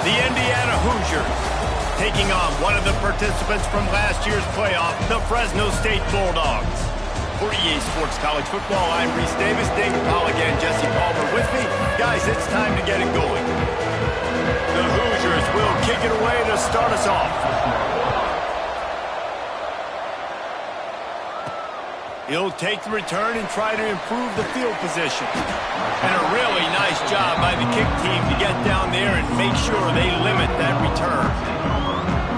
The Indiana Hoosiers taking on one of the participants from last year's playoff, the Fresno State Bulldogs. For EA Sports College Football, I'm Reese Davis. David Pollock and Jesse Palmer with me. Guys, it's time to get it going. The Hoosiers will kick it away to start us off. He'll take the return and try to improve the field position. And a really nice job by the kick team to get down there and make sure they limit that return.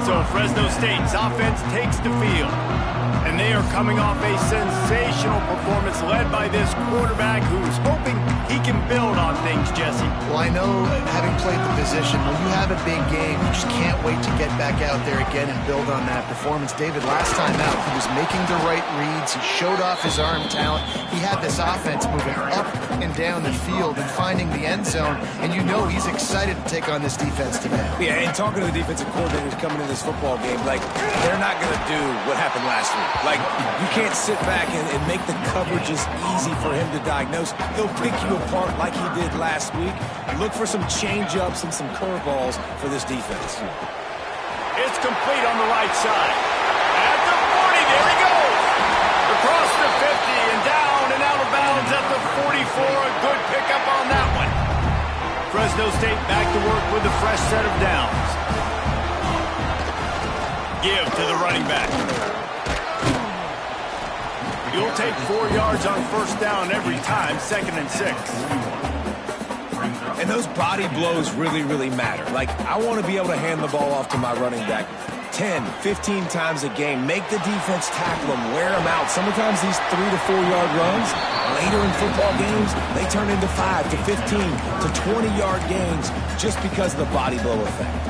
So Fresno State's offense takes the field. And they are coming off a sensational performance led by this quarterback who's hoping he can build on things, Jesse. Well, I know, having played the position, when you have a big game, you just can't wait to get back out there again and build on that performance. David, last time out, he was making the right reads. He showed off his arm talent. He had this offense moving up and down the field and finding the end zone. And you know he's excited to take on this defense today. Yeah, and talking to the defensive coordinators coming into this football game, like, they're not going to do what happened last week. Like, you can't sit back and make the coverages easy for him to diagnose. He'll pick you apart like he did last week. Look for some change-ups and some curveballs for this defense. It's complete on the right side. At the 40, there he goes. Across the 50 and down and out of bounds at the 44. A good pickup on that one. Fresno State back to work with a fresh set of downs. Give to the running back. You'll take 4 yards on first down every time, 2nd and 6. And those body blows really, really matter. Like, I want to be able to hand the ball off to my running back 10, 15 times a game. Make the defense tackle them, wear them out. Sometimes these 3 to 4 yard runs, later in football games, they turn into 5 to 15 to 20-yard gains just because of the body blow effect.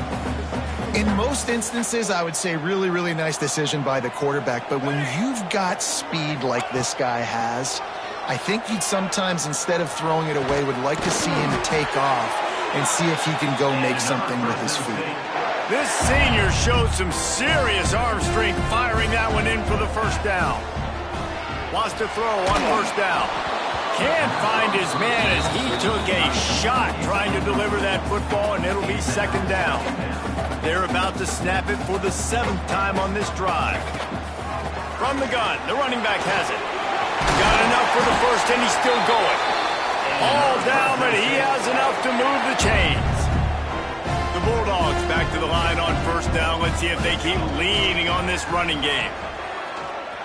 In most instances, I would say really, really nice decision by the quarterback. But when you've got speed like this guy has, I think he'd sometimes, instead of throwing it away, would like to see him take off and see if he can go make something with his feet. This senior showed some serious arm strength firing that one in for the first down. Wants to throw on first down. Can't find his man as he took a shot trying to deliver that football, and it'll be 2nd down. They're about to snap it for the 7th time on this drive. From the gun, the running back has it. Got enough for the first, and he's still going. All down, but he has enough to move the chains. The Bulldogs back to the line on first down. Let's see if they keep leaning on this running game.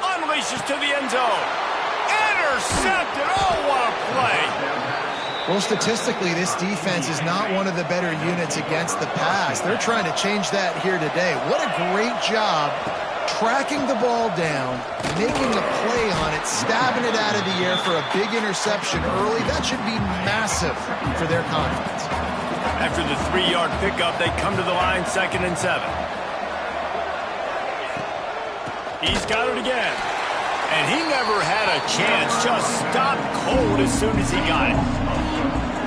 Unleashes to the end zone. Intercepted. Oh, what a play. Well, statistically, this defense is not one of the better units against the pass. They're trying to change that here today. What a great job tracking the ball down, making a play on it, stabbing it out of the air for a big interception early. That should be massive for their confidence. After the 3-yard pickup, they come to the line 2nd and 7. He's got it again. And he never had a chance, just stopped cold as soon as he got it.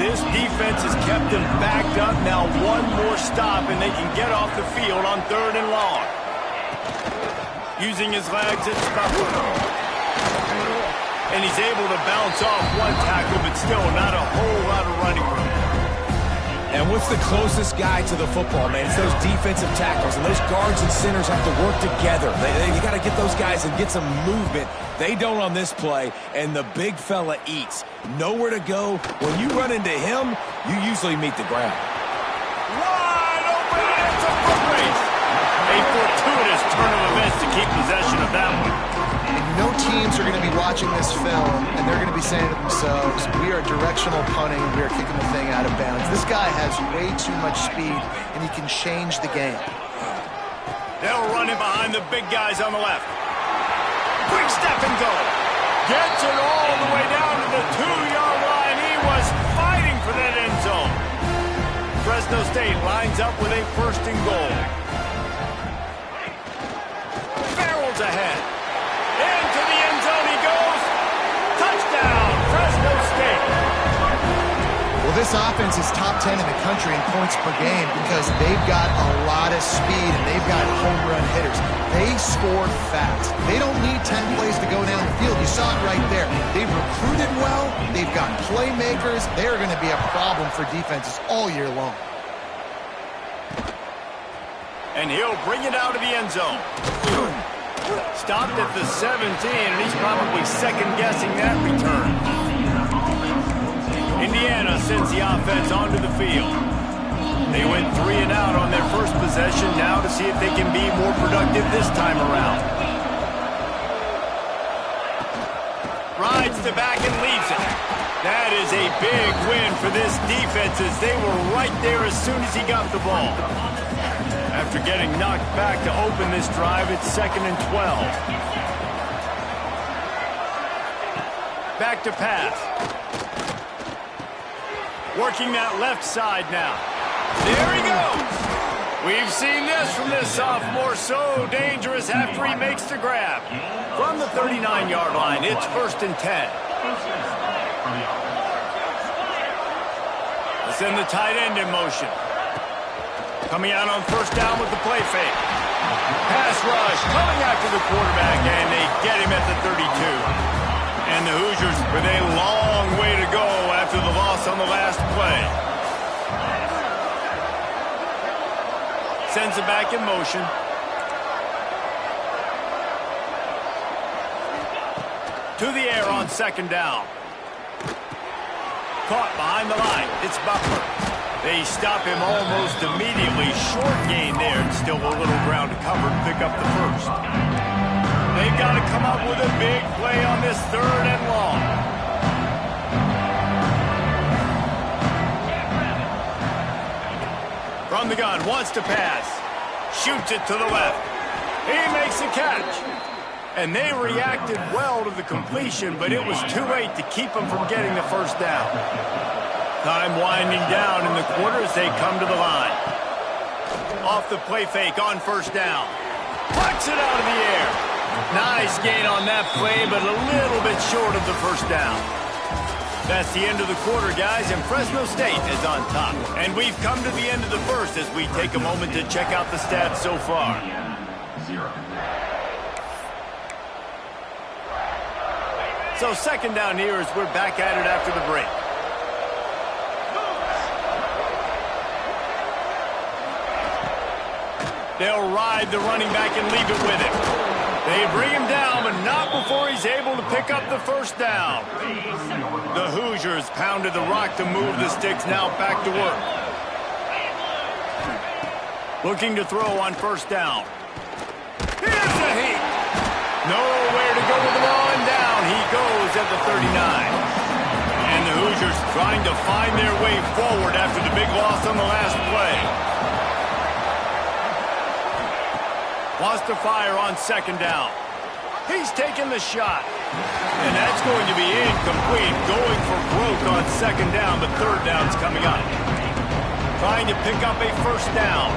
This defense has kept him backed up. Now one more stop, and they can get off the field on 3rd and long. Using his legs, it's Buffalo. And he's able to bounce off one tackle, but still not a whole lot of running room. And what's the closest guy to the football, man? It's those defensive tackles, and those guards and centers have to work together. You got to get those guys and get some movement. They don't on this play, and the big fella eats. Nowhere to go. When you run into him, you usually meet the ground. Wide open, and it's a foot race. A fortuitous turn of events to keep possession of that one. No teams are going to be watching this film, and they're going to be saying to themselves, we are directional punting, we are kicking the thing out of bounds. This guy has way too much speed, and he can change the game. They'll run it behind the big guys on the left. Quick step and go. Gets it all the way down to the 2-yard line. He was fighting for that end zone. Fresno State lines up with a 1st and goal. Barrels ahead. Into the end zone he goes. Touchdown, Fresno State. Well, this offense is top 10 in the country in points per game because they've got a lot of speed and they've got home run hitters. They score fast. They don't need 10 plays to go down the field. You saw it right there. They've recruited well. They've got playmakers. They're going to be a problem for defenses all year long. And he'll bring it out of the end zone. Stopped at the 17, and he's probably second-guessing that return. Indiana sends the offense onto the field. They went 3 and out on their first possession, now to see if they can be more productive this time around. Rides the back and leaves it. That is a big win for this defense, as they were right there as soon as he got the ball. After getting knocked back to open this drive, it's 2nd and 12. Back to pass. Working that left side now. There he goes. We've seen this from this sophomore, so dangerous after he makes the grab. From the 39-yard line, it's 1st and 10. Let's send the tight end in motion. Coming out on 1st down with the play fake. Pass rush coming after the quarterback, and they get him at the 32. And the Hoosiers with a long way to go after the loss on the last play. Sends it back in motion. To the air on 2nd down. Caught behind the line. It's Butler. They stop him almost immediately. Short gain there, and still a little ground to cover to pick up the first. They've got to come up with a big play on this 3rd and long. From the gun, wants to pass. Shoots it to the left. He makes a catch. And they reacted well to the completion, but it was too late to keep them from getting the 1st down. Time winding down in the quarter as they come to the line. Off the play fake on 1st down. Plucks it out of the air. Nice gain on that play, but a little bit short of the 1st down. That's the end of the quarter, guys, and Fresno State is on top. And we've come to the end of the first as we take a moment to check out the stats so far. So 2nd down here as we're back at it after the break. They'll ride the running back and leave it with him. They bring him down, but not before he's able to pick up the 1st down. The Hoosiers pounded the rock to move the sticks, now back to work. Looking to throw on 1st down. Here's the heat. Nowhere to go with the ball, and down he goes at the 39. And the Hoosiers trying to find their way forward after the big loss on the last play. Wants to fire on 2nd down. He's taking the shot. And that's going to be incomplete. Going for broke on 2nd down, but 3rd down's coming up. Trying to pick up a 1st down.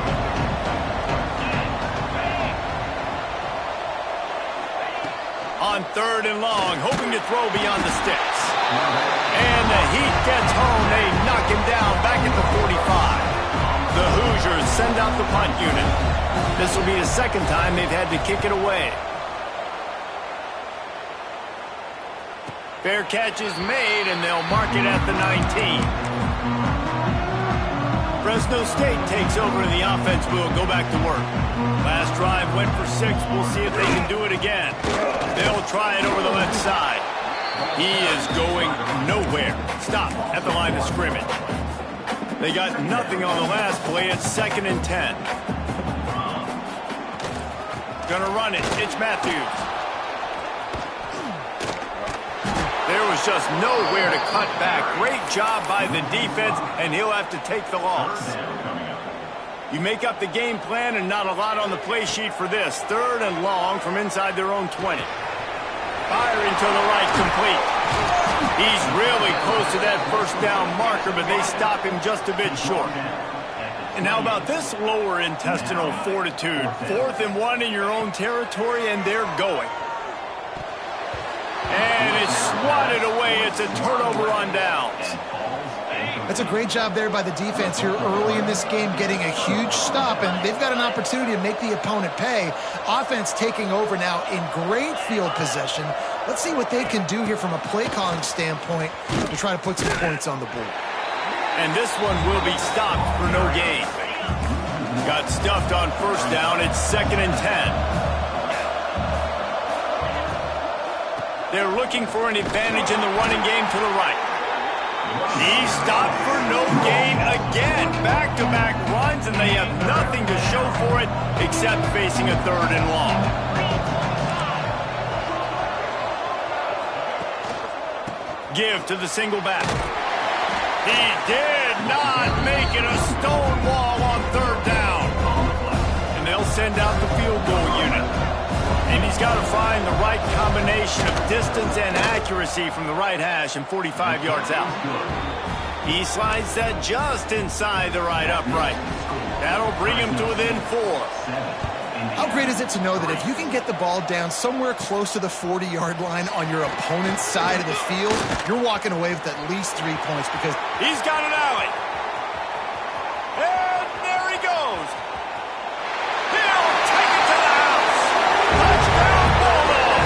On 3rd and long, hoping to throw beyond the sticks. And the Heat gets home. They knock him down back at the 45. The Hoosiers send out the punt unit. This will be the 2nd time they've had to kick it away. Fair catch is made, and they'll mark it at the 19. Fresno State takes over, and the offense will go back to work. Last drive went for 6. We'll see if they can do it again. They'll try it over the left side. He is going nowhere. Stop at the line of scrimmage. They got nothing on the last play. It's 2nd and 10. Gonna run it. It's Matthews. There was just nowhere to cut back. Great job by the defense, and he'll have to take the loss. You make up the game plan, and not a lot on the play sheet for this. 3rd and long from inside their own 20. Firing to the right, complete. He's really close to that 1st down marker, but they stop him just a bit short. And how about this lower intestinal fortitude? 4th and 1 in your own territory, and they're going. And it's swatted away. It's a turnover on downs. That's a great job there by the defense here early in this game, getting a huge stop, and they've got an opportunity to make the opponent pay. Offense taking over now in great field possession. Let's see what they can do here from a play calling standpoint to try to put some points on the board. And this one will be stopped for no gain. Got stuffed on first down. It's 2nd and 10. They're looking for an advantage in the running game to the right. He stopped for no gain again. Back-to-back runs, and they have nothing to show for it except facing a 3rd and long. Give to the single back. He did not make it a stone wall on 3rd down. And they'll send out the field goal unit. And he's got to find the right combination of distance and accuracy from the right hash and 45 yards out. He slides that just inside the right upright. That'll bring him to within 4. How great is it to know that if you can get the ball down somewhere close to the 40-yard line on your opponent's side of the field, you're walking away with at least 3 points because he's got an alley. And there he goes. He'll take it to the house. Touchdown, Bulldog.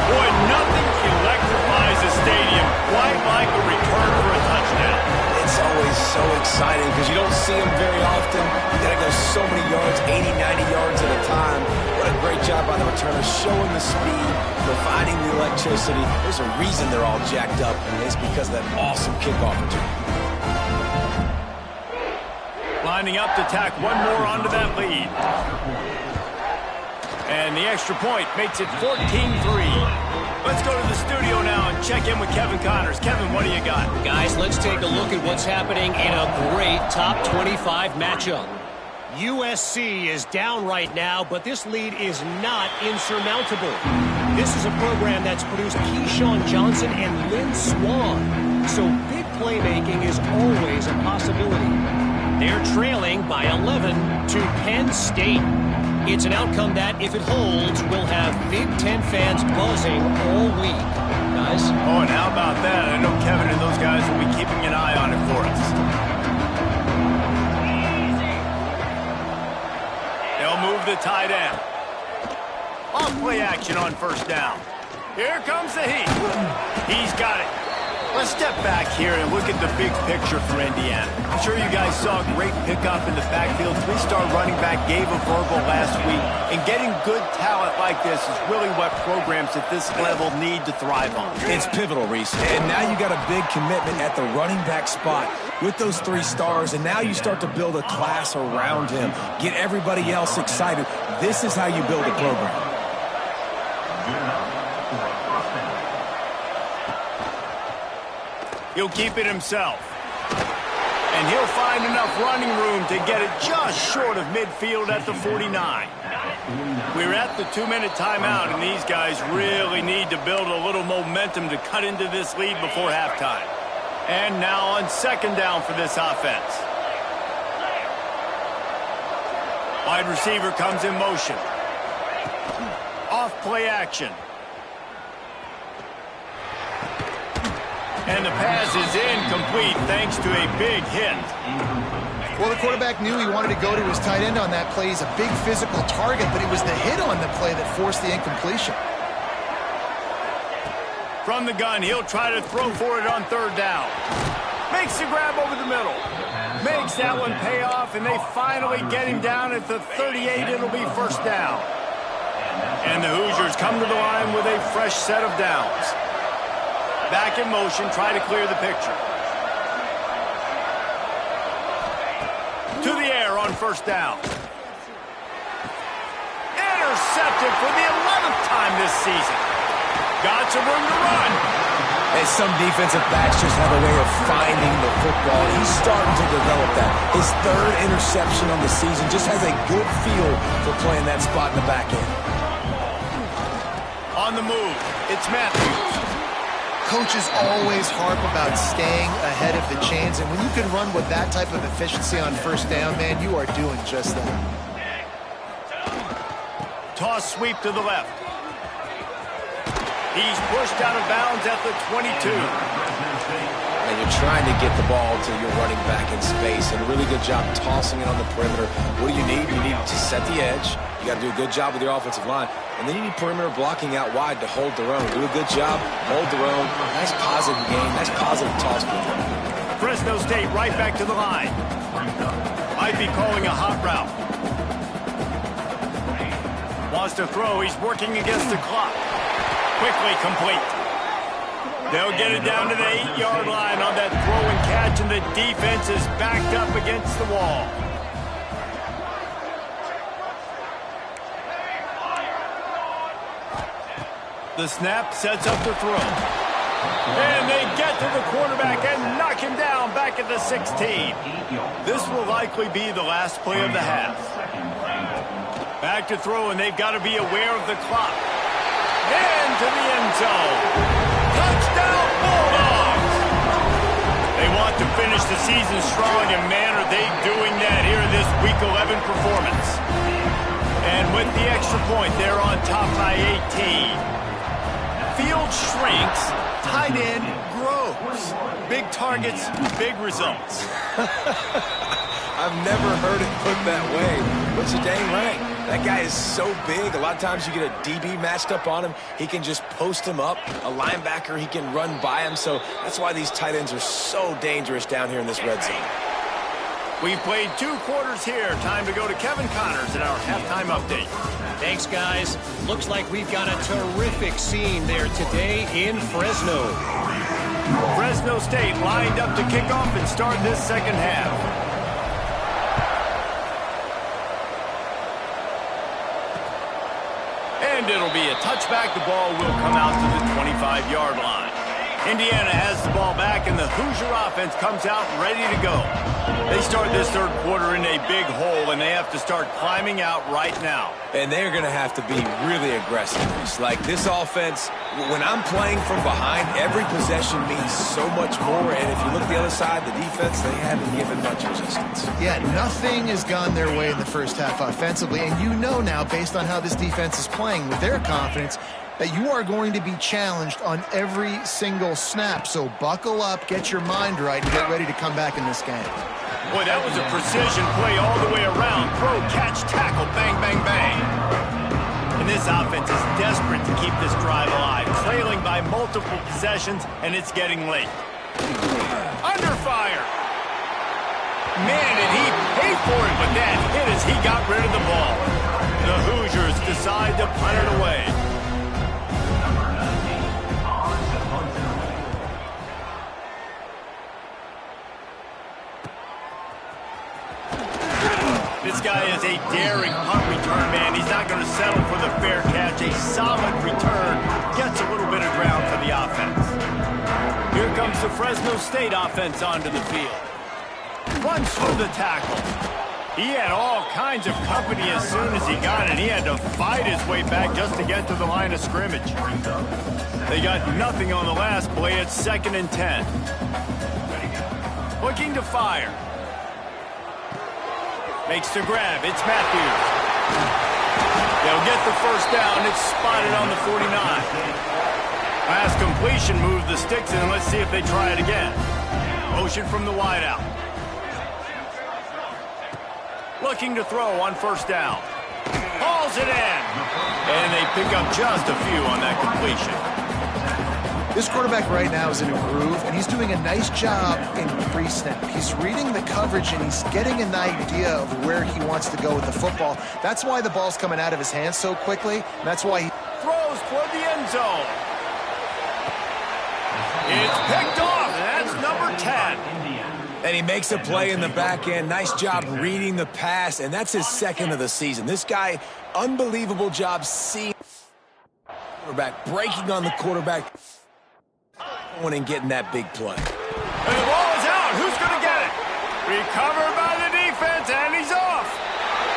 Boy, nothing electrifies a stadium quite like a return for a touchdown. It's always so exciting because you don't see them very often. You got to go so many yards, 80, 90 yards at a time. What a great job by the returner, showing the speed, providing the electricity. There's a reason they're all jacked up, and it's because of that awesome kickoff return. Lining up to tack one more onto that lead. And the extra point makes it 14-3. Let's go to the studio now and check in with Kevin Connors. Kevin, what do you got? Guys, let's take a look at what's happening in a great top 25 matchup. USC is down right now, but this lead is not insurmountable. This is a program that's produced Keyshawn Johnson and Lynn Swann, so big playmaking is always a possibility. They're trailing by 11 to Penn State. It's an outcome that, if it holds, will have Big Ten fans buzzing all week. Guys? Oh, and how about that? I know Kevin and those guys will be keeping an eye on it for us. They'll move the tight end. On play action on first down. Here comes the heat. He's got it. Let's step back here and look at the big picture for Indiana. I'm sure you guys saw a great pickup in the backfield. 3-star running back gave a verbal last week. And getting good talent like this is really what programs at this level need to thrive on. It's pivotal, Reese. And now you got a big commitment at the running back spot with those 3 stars. And now you start to build a class around him. Get everybody else excited. This is how you build a program. He'll keep it himself. And he'll find enough running room to get it just short of midfield at the 49. We're at the 2-minute timeout, and these guys really need to build a little momentum to cut into this lead before halftime. And now on 2nd down for this offense. Wide receiver comes in motion. Off play action. And the pass is incomplete thanks to a big hit. Well, the quarterback knew he wanted to go to his tight end on that play. He's a big physical target, but it was the hit on the play that forced the incompletion. From the gun, he'll try to throw for it on 3rd down. Makes the grab over the middle. Makes that one pay off, and they finally get him down at the 38. It'll be 1st down. And the Hoosiers come to the line with a fresh set of downs. Back in motion, try to clear the picture. To the air on 1st down. Intercepted for the 11th time this season. Got some room to run. And some defensive backs just have a way of finding the football. He's starting to develop that. His 3rd interception on the season just has a good feel for playing that spot in the back end. On the move, it's Matthews. Coaches always harp about staying ahead of the chains, and when you can run with that type of efficiency on 1st down, man, you are doing just that. Toss sweep to the left. He's pushed out of bounds at the 22. And you're trying to get the ball to your running back in space, and a really good job tossing it on the perimeter. What do you need? You need to set the edge. You got to do a good job with your offensive line. And then you need perimeter blocking out wide to hold their own. Do a good job, hold their own. Nice positive game, nice positive toss. Fresno State right back to the line. Might be calling a hot route. Wants to throw. He's working against the clock. Quickly complete. They'll get it down to the 8-yard line on that throw and catch, and the defense is backed up against the wall. The snap sets up the throw. And they get to the quarterback and knock him down back at the 16. This will likely be the last play of the half. Back to throw, and they've got to be aware of the clock. Into the end zone. Touchdown, Bulldogs! They want to finish the season strong, and man, are they doing that here in this Week 11 performance. And with the extra point, they're on top by 18. Field shrinks, tight end grows. Big targets, big results. I've never heard it put that way, but you're dang right. That guy is so big. A lot of times you get a DB matched up on him. He can just post him up. A linebacker, he can run by him. So that's why these tight ends are so dangerous down here in this red zone. We've played 2 quarters here. Time to go to Kevin Connors in our halftime update. Thanks, guys. Looks like we've got a terrific scene there today in Fresno. Fresno State lined up to kick off and start this second half. And it'll be a touchback. The ball will come out to the 25-yard line. Indiana has the ball back, and the Hoosier offense comes out ready to go. They start this third quarter in a big hole, and they have to start climbing out right now. And they're going to have to be really aggressive. Like this offense, when I'm playing from behind, every possession means so much more. And if you look the other side, the defense, they haven't given much resistance. Yeah, nothing has gone their way in the first half offensively. And you know now, based on how this defense is playing with their confidence, that you are going to be challenged on every single snap. So buckle up, get your mind right, and get ready to come back in this game. Boy, that was a precision play all the way around. Throw, catch, tackle, bang, bang, bang. And this offense is desperate to keep this drive alive, trailing by multiple possessions, and it's getting late. Under fire. Man, did he pay for it, but that hit as he got rid of the ball. The Hoosiers decide to punt it away. This guy is a daring punt return man. He's not going to settle for the fair catch. A solid return gets a little bit of ground for the offense. Here comes the Fresno State offense onto the field. Runs through the tackle. He had all kinds of company as soon as he got it. He had to fight his way back just to get to the line of scrimmage. They got nothing on the last play. It's 2nd and 10. Looking to fire. Makes the grab. It's Matthews. They'll get the first down. It's spotted on the 49. Last completion moves the sticks in. Let's see if they try it again. Motion from the wideout. Looking to throw on first down. Hauls it in. And they pick up just a few on that completion. This quarterback right now is in a groove, and he's doing a nice job in pre-snap. He's reading the coverage, and he's getting an idea of where he wants to go with the football. That's why the ball's coming out of his hands so quickly, and that's why he throws toward the end zone. It's picked off, and that's number 10. And he makes a play in the back end. Nice job reading the pass, and that's his 2nd of the season. This guy, unbelievable job seeing the quarterback, breaking on the quarterback, and getting that big play. And the ball is out. Who's going to get it? Recovered by the defense, and he's off.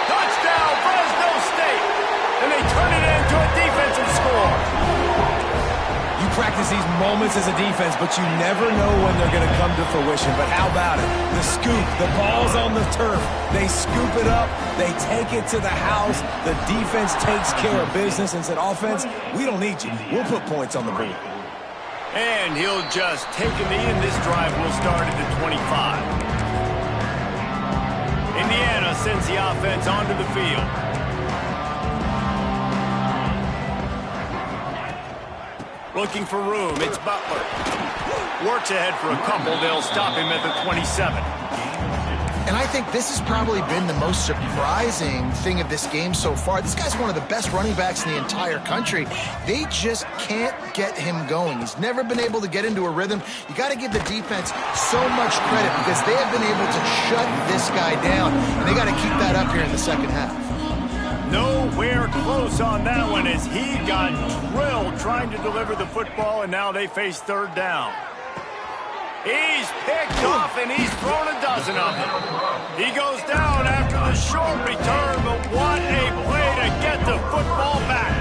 Touchdown, Fresno State. And they turn it into a defensive score. You practice these moments as a defense, but you never know when they're going to come to fruition. But how about it? The scoop, the ball's on the turf. They scoop it up. They take it to the house. The defense takes care of business and said, offense, we don't need you. We'll put points on the board. And he'll just take a knee, and this drive will start at the 25. Indiana sends the offense onto the field. Looking for room, it's Butler. Works ahead for a couple, they'll stop him at the 27. And I think this has probably been the most surprising thing of this game so far. This guy's one of the best running backs in the entire country. They just can't get him going. He's never been able to get into a rhythm. You got to give the defense so much credit because they have been able to shut this guy down, and they got to keep that up here in the second half. Nowhere close on that one as he got drilled trying to deliver the football, and now they face third down. He's picked off, and he's thrown a dozen of them. He goes down after the short return, but what a play to get the football back.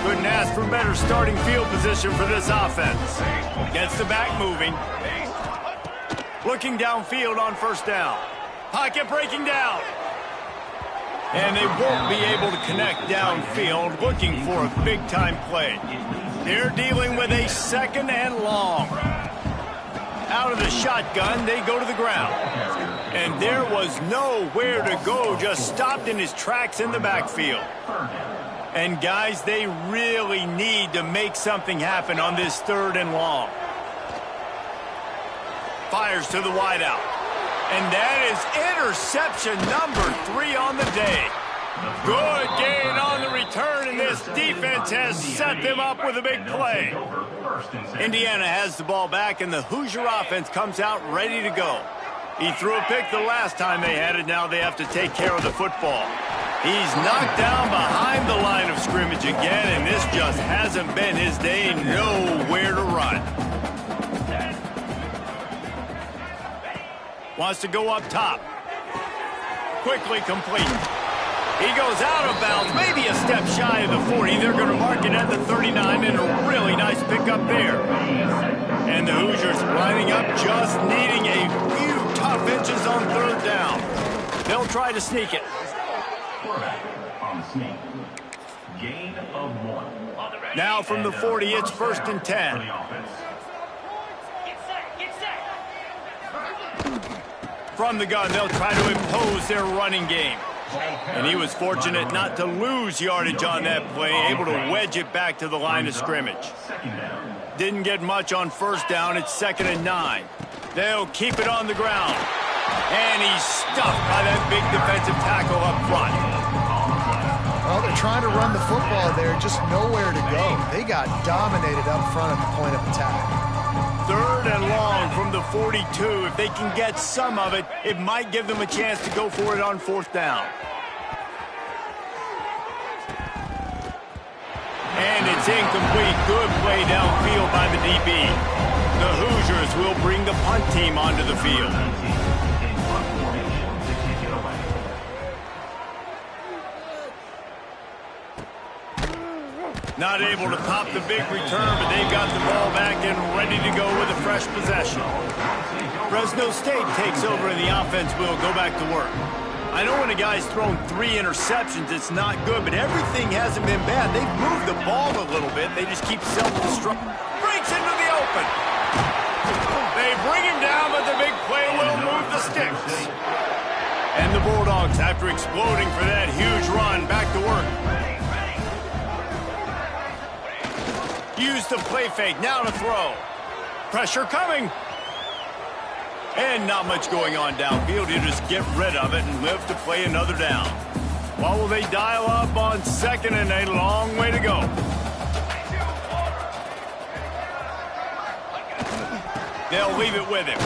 Couldn't ask for better starting field position for this offense. Gets the back moving. Looking downfield on first down. Pocket breaking down. And they won't be able to connect downfield, looking for a big-time play. They're dealing with a second and long. Out of the shotgun, they go to the ground. And there was nowhere to go, just stopped in his tracks in the backfield. And, guys, they really need to make something happen on this third and long. Fires to the wideout. And that is interception number 3 on the day. Good gain on the return, and this defense has set them up with a big play. Indiana has the ball back, and the Hoosier offense comes out ready to go. He threw a pick the last time they had it. Now they have to take care of the football. He's knocked down behind the line of scrimmage again, and this just hasn't been his day. Nowhere to run. Wants to go up top. Quickly complete. He goes out of bounds, maybe a step shy of the 40. They're going to mark it at the 39, and a really nice pickup there. And the Hoosiers lining up, just needing a few tough inches on third down. They'll try to sneak it. Now from the 40, it's 1st and 10. From the gun, they'll try to impose their running game. And he was fortunate not to lose yardage on that play, able to wedge it back to the line of scrimmage. Didn't get much on first down. It's 2nd and 9. They'll keep it on the ground. And he's stuffed by that big defensive tackle up front. Well, they're trying to run the football there, just nowhere to go. They got dominated up front at the point of attack. 3rd and long from the 42. If they can get some of it, it might give them a chance to go for it on 4th down. And it's incomplete. Good play downfield by the DB. The Hoosiers will bring the punt team onto the field. Not able to pop the big return, but they've got the ball back and ready to go with a fresh possession. Fresno State takes over and the offense will go back to work. I know when a guy's thrown 3 interceptions, it's not good, but everything hasn't been bad. They've moved the ball a little bit. They just keep self-destruct. Breaks into the open. They bring him down, but the big play will move the sticks. And the Bulldogs, after exploding for that huge run, back to work. Use the play fake, now to throw. Pressure coming. And not much going on downfield. You just get rid of it and live to play another down. Well, will they dial up on 2nd and a long way to go? They'll leave it with him.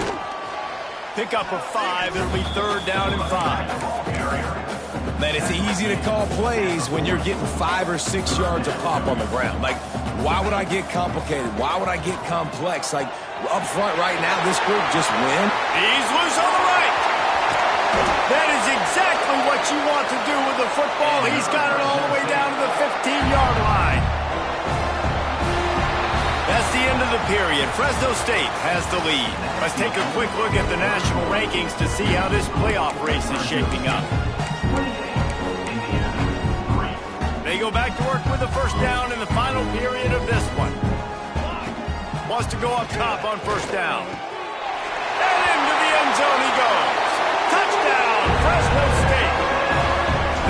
Pick up a 5. It'll be 3rd down and 5. Man, it's easy to call plays when you're getting 5 or 6 yards of pop on the ground. Like, why would I get complicated? Why would I get complex? Like, up front right now, this group just win. He's loose on the right. That is exactly what you want to do with the football. He's got it all the way down to the 15-yard line. That's the end of the period. Fresno State has the lead. Let's take a quick look at the national rankings to see how this playoff race is shaping up. They go back to work with the first down in the final period of this one. Wants to go up top on first down. And into the end zone he goes. Touchdown, Fresno State.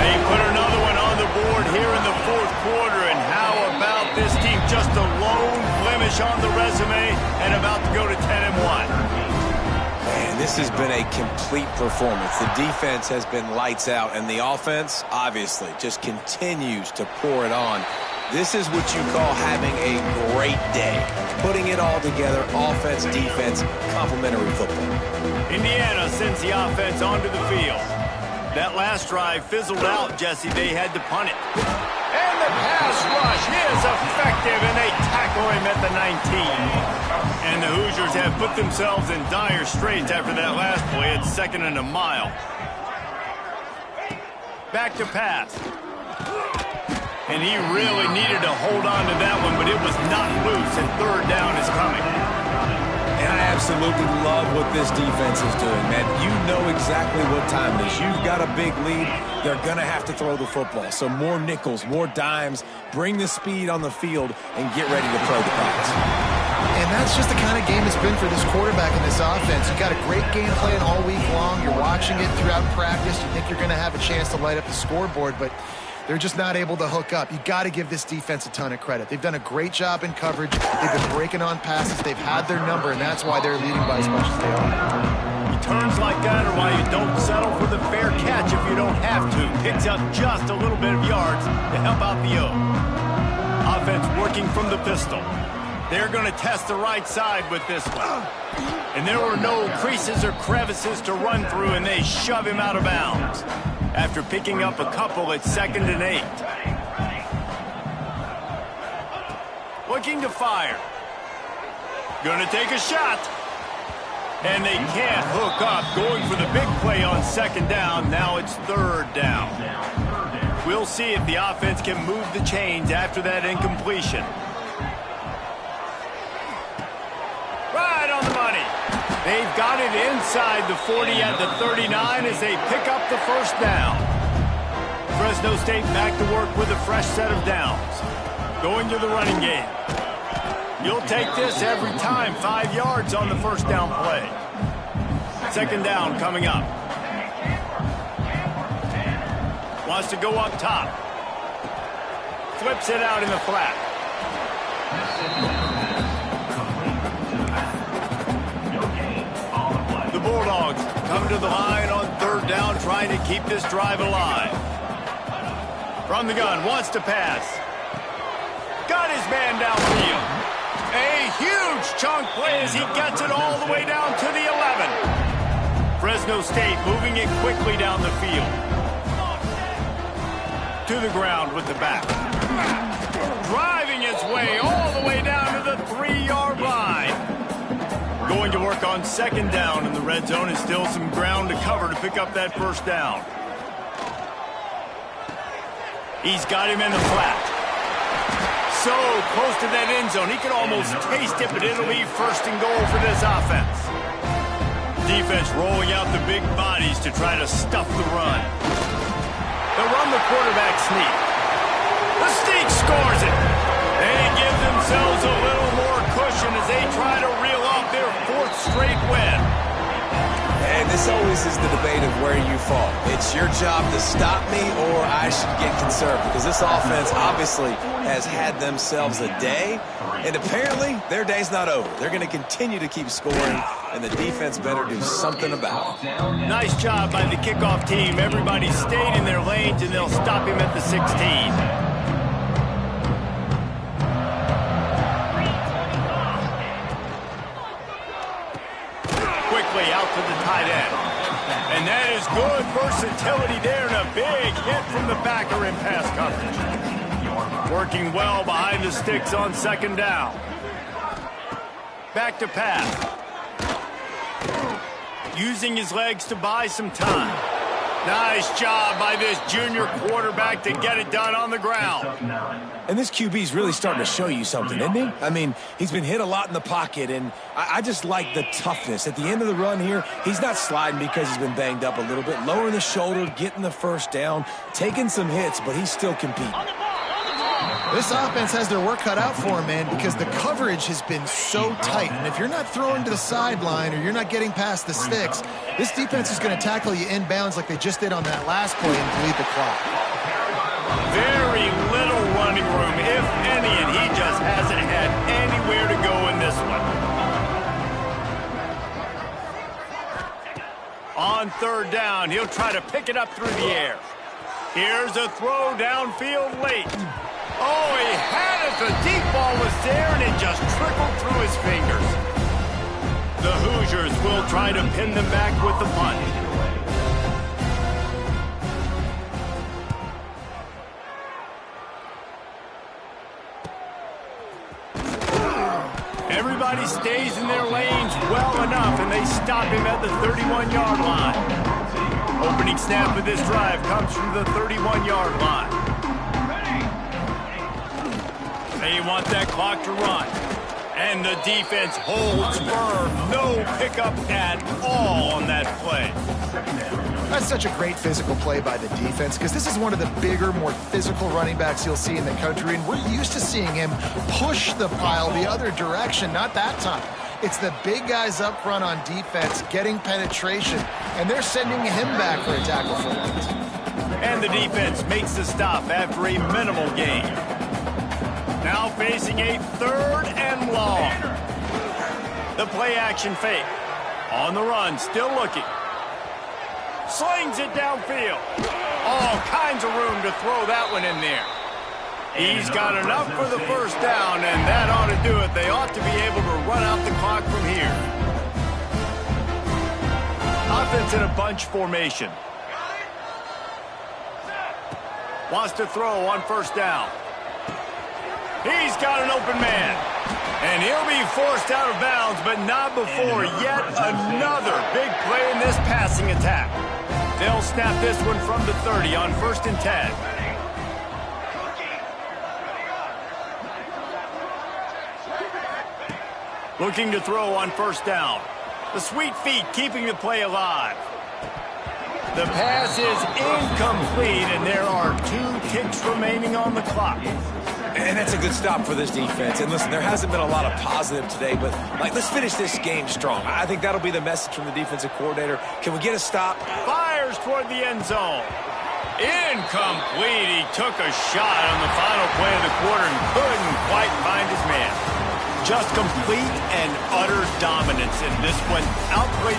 They put another one on the board here in the 4th quarter. And how about this team? Just a lone blemish on the resume and about to go to 10-1. Man, And this has been a complete performance. The defense has been lights out, and the offense, obviously, just continues to pour it on. This is what you call having a great day. Putting it all together, offense, defense, complementary football. Indiana sends the offense onto the field. That last drive fizzled out, Jesse. They had to punt it. And the pass rush is effective, and they tackle him at the 19. And the Hoosiers have put themselves in dire straits after that last play. It's 2nd and a mile. Back to pass. And he really needed to hold on to that one, but it was not loose, and 3rd down is coming. And I absolutely love what this defense is doing, man. You know exactly what time it is. You've got a big lead. They're going to have to throw the football. So more nickels, more dimes, bring the speed on the field, and get ready to throw the pass. And that's just the kind of game it's been for this quarterback and this offense. You've got a great game plan all week long. You're watching it throughout practice. You think you're going to have a chance to light up the scoreboard, but they're just not able to hook up. You've got to give this defense a ton of credit. They've done a great job in coverage. They've been breaking on passes. They've had their number, and that's why they're leading by as much as they are. He turns like that, or why you don't settle for the fair catch if you don't have to. Picks up just a little bit of yards to help out the O. Offense working from the pistol. They're going to test the right side with this one. And there were no creases or crevices to run through, and they shove him out of bounds. After picking up a couple, it's 2nd and 8. Looking to fire. Gonna take a shot. And they can't hook up. Going for the big play on 2nd down. Now it's 3rd down. We'll see if the offense can move the chains after that incompletion. Right on the money. They've got it inside the 40 at the 39 as they pick up the 1st down. Fresno State back to work with a fresh set of downs. Going to the running game. You'll take this every time. 5 yards on the 1st down play. 2nd down coming up. Wants to go up top. Flips it out in the flat. The Bulldogs come to the line on 3rd down, trying to keep this drive alive. From the gun, wants to pass. Got his man downfield. A huge chunk play as he gets it all the way down to the 11. Fresno State moving it quickly down the field. To the ground with the back. Driving his way all the way down to the 3-yard line. Going to work on 2nd down in the red zone, and still some ground to cover to pick up that 1st down. He's got him in the flat. So close to that end zone, he can almost taste it, but it'll be 1st and goal for this offense. Defense rolling out the big bodies to try to stuff the run. They'll run the quarterback sneak. The sneak scores it. They give themselves a little more cushion as they try to reel off their 4th straight win. And this always is the debate of where you fall. It's your job to stop me, or I should get conserved, because this offense obviously has had themselves a day, and apparently their day's not over. They're going to continue to keep scoring, and the defense better do something about it. Nice job by the kickoff team. Everybody stayed in their lanes, and they'll stop him at the 16. Out to the tight end. And that is good versatility there, and a big hit from the backer in pass coverage. Working well behind the sticks on 2nd down. Back to pass. Using his legs to buy some time. Nice job by this junior quarterback to get it done on the ground. And this QB's really starting to show you something, isn't he? I mean, he's been hit a lot in the pocket, and I just like the toughness. At the end of the run here, he's not sliding because he's been banged up a little bit. Lowering the shoulder, getting the 1st down, taking some hits, but he's still competing. This offense has their work cut out for them, man, because the coverage has been so tight. And if you're not throwing to the sideline or you're not getting past the sticks, this defense is going to tackle you inbounds like they just did on that last play and bleed the clock. Very little running room, if any, and he just hasn't had anywhere to go in this one. On third down, he'll try to pick it up through the air. Here's a throw downfield late. Oh, he had it. The deep ball was there, and it just trickled through his fingers. The Hoosiers will try to pin them back with the punt. Everybody stays in their lanes well enough, and they stop him at the 31-yard line. Opening snap of this drive comes from the 31-yard line. They want that clock to run. And the defense holds firm. No pickup at all on that play. That's such a great physical play by the defense because this is one of the bigger, more physical running backs you'll see in the country, and we're used to seeing him push the pile the other direction. Not that time. It's the big guys up front on defense getting penetration, and they're sending him back for a tackle for loss. And the defense makes the stop after a minimal gain. Now facing a third and long. The play action fake. On the run, still looking. Slings it downfield. All kinds of room to throw that one in there. He's got enough for the first down, and that ought to do it. They ought to be able to run out the clock from here. Offense in a bunch formation. Wants to throw on first down. He's got an open man. And he'll be forced out of bounds, but not before yet another big play in this passing attack. They'll snap this one from the 30 on 1st and 10. Looking to throw on first down. The sweet feet keeping the play alive. The pass is incomplete, and there are 2 ticks remaining on the clock. And that's a good stop for this defense. And listen, there hasn't been a lot of positive today, but let's finish this game strong. I think that'll be the message from the defensive coordinator. Can we get a stop? Fires toward the end zone. Incomplete. He took a shot on the final play of the quarter and couldn't quite find his man. Just complete and utter dominance in this one. Outplayed